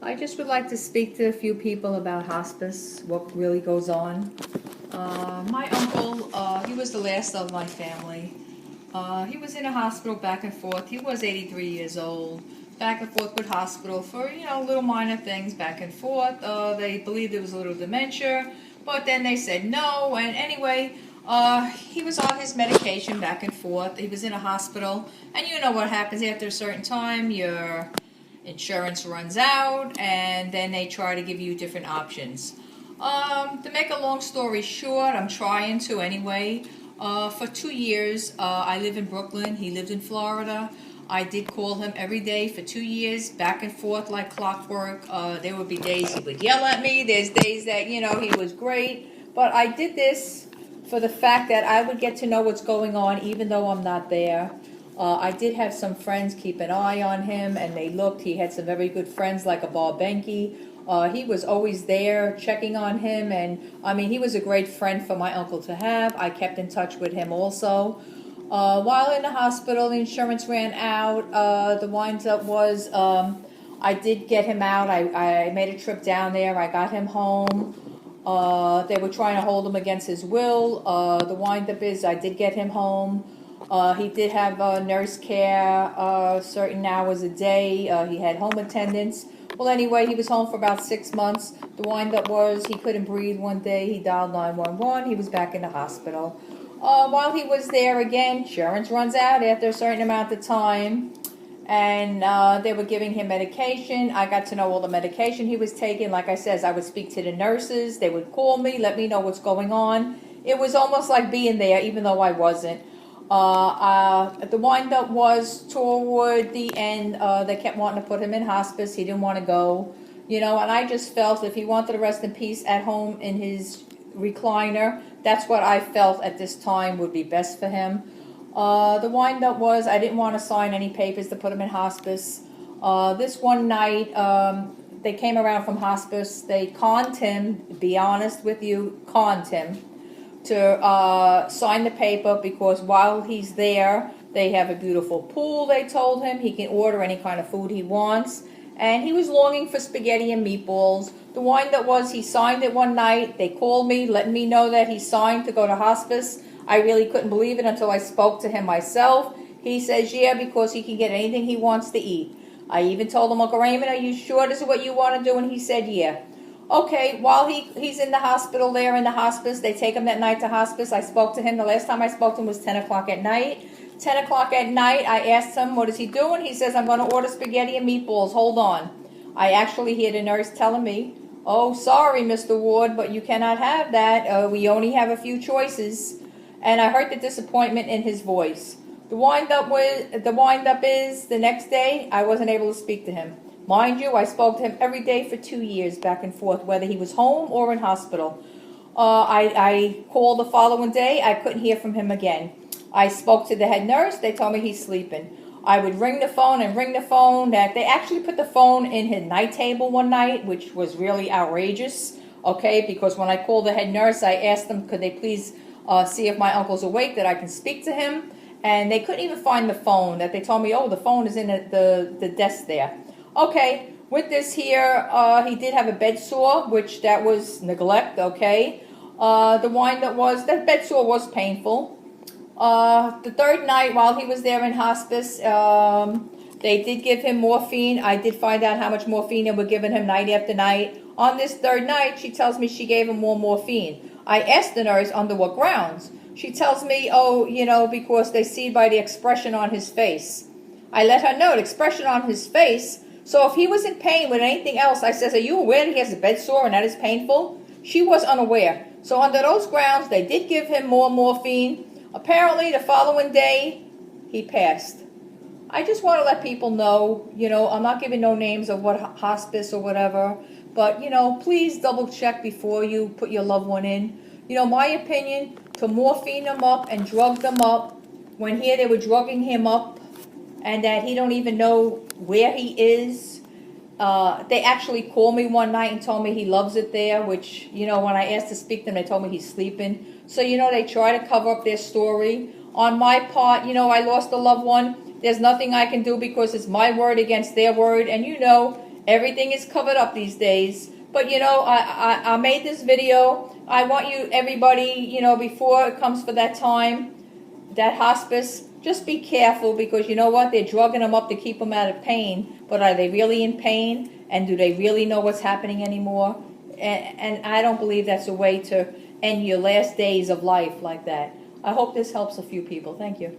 I just would like to speak to a few people about hospice, what really goes on. My uncle, he was the last of my family. He was in a hospital back and forth. He was 83 years old. Back and forth with hospital for, little minor things back and forth. They believed it was a little dementia, but then they said no. And anyway, he was on his medication back and forth. He was in a hospital. And you know what happens after a certain time. Your insurance runs out, and then they try to give you different options. To make a long story short, I'm trying to anyway. For 2 years, I live in Brooklyn. He lived in Florida. I did call him every day for 2 years, back and forth like clockwork. There would be days he would yell at me. There's days that, he was great. But I did this for the fact that I would get to know what's going on even though I'm not there. I did have some friends keep an eye on him, and they looked. He had some very good friends like a Bob Benke. He was always there checking on him, and he was a great friend for my uncle to have. I kept in touch with him also. While in the hospital, the insurance ran out. The wind-up was I did get him out. I made a trip down there. I got him home. They were trying to hold him against his will. The wind-up is I did get him home. He did have nurse care certain hours a day. He had home attendants. Well, anyway, he was home for about 6 months. The wind-up was he couldn't breathe one day. He dialed 911. He was back in the hospital. While he was there, again, insurance runs out after a certain amount of time. And they were giving him medication. I got to know all the medication he was taking. Like I said, I would speak to the nurses. They would call me, let me know what's going on. It was almost like being there, even though I wasn't. The wind-up was toward the end. They kept wanting to put him in hospice. He didn't want to go, and I just felt if he wanted to rest in peace at home in his recliner, that's what I felt at this time would be best for him. The wind-up was I didn't want to sign any papers to put him in hospice. This one night, they came around from hospice. They conned him, be honest with you, conned him to sign the paper because while he's there, they have a beautiful pool, they told him. He can order any kind of food he wants. And he was longing for spaghetti and meatballs. The wind-up was he signed it one night. They called me, letting me know that he signed to go to hospice. I really couldn't believe it until I spoke to him myself. He says, yeah, because he can get anything he wants to eat. I even told him, Uncle Raymond, are you sure this is what you want to do? And he said, yeah. Okay, while he's in the hospital there in the hospice, they take him that night to hospice. I spoke to him. The last time I spoke to him was 10 o'clock at night. 10 o'clock at night, I asked him, what is he doing? He says, I'm going to order spaghetti and meatballs. Hold on. I actually hear the nurse telling me, oh, sorry, Mr. Ward, but you cannot have that. We only have a few choices. And I heard the disappointment in his voice. The wind-up is the next day, I wasn't able to speak to him. Mind you, I spoke to him every day for 2 years, back and forth, whether he was home or in hospital. I called the following day. I couldn't hear from him again. I spoke to the head nurse. They told me he's sleeping. I would ring the phone. That they actually put the phone in his night table one night, which was really outrageous, okay, because when I called the head nurse, I asked them, could they please see if my uncle's awake, that I can speak to him. And they couldn't even find the phone. That they told me, oh, the phone is in the desk there. Okay, with this here, he did have a bed sore, which that was neglect, okay. The wind-up was, that bed sore was painful. The third night while he was there in hospice, they did give him morphine. I did find out how much morphine they were giving him night after night. On this third night, she tells me she gave him more morphine. I asked the nurse under what grounds. She tells me, oh, because they see by the expression on his face. I let her know the expression on his face. So if he was in pain with anything else, I says, are you aware that he has a bed sore and that is painful? She was unaware. So under those grounds, they did give him more morphine. Apparently, the following day, he passed. I just want to let people know, I'm not giving no names of what hospice or whatever, but, please double check before you put your loved one in. My opinion, to morphine them up and drug them up, when here they were drugging him up, and that he don't even know where he is. They actually called me one night and told me he loves it there, which, when I asked to speak to them, they told me he's sleeping. So, they try to cover up their story. On my part, I lost a loved one. There's nothing I can do because it's my word against their word. And, Everything is covered up these days. But you know, I made this video. I want you, everybody, you know, before it comes for that time, that hospice, just be careful, because you know what? They're drugging them up to keep them out of pain. But are they really in pain? And do they really know what's happening anymore? And I don't believe that's a way to end your last days of life like that. I hope this helps a few people. Thank you.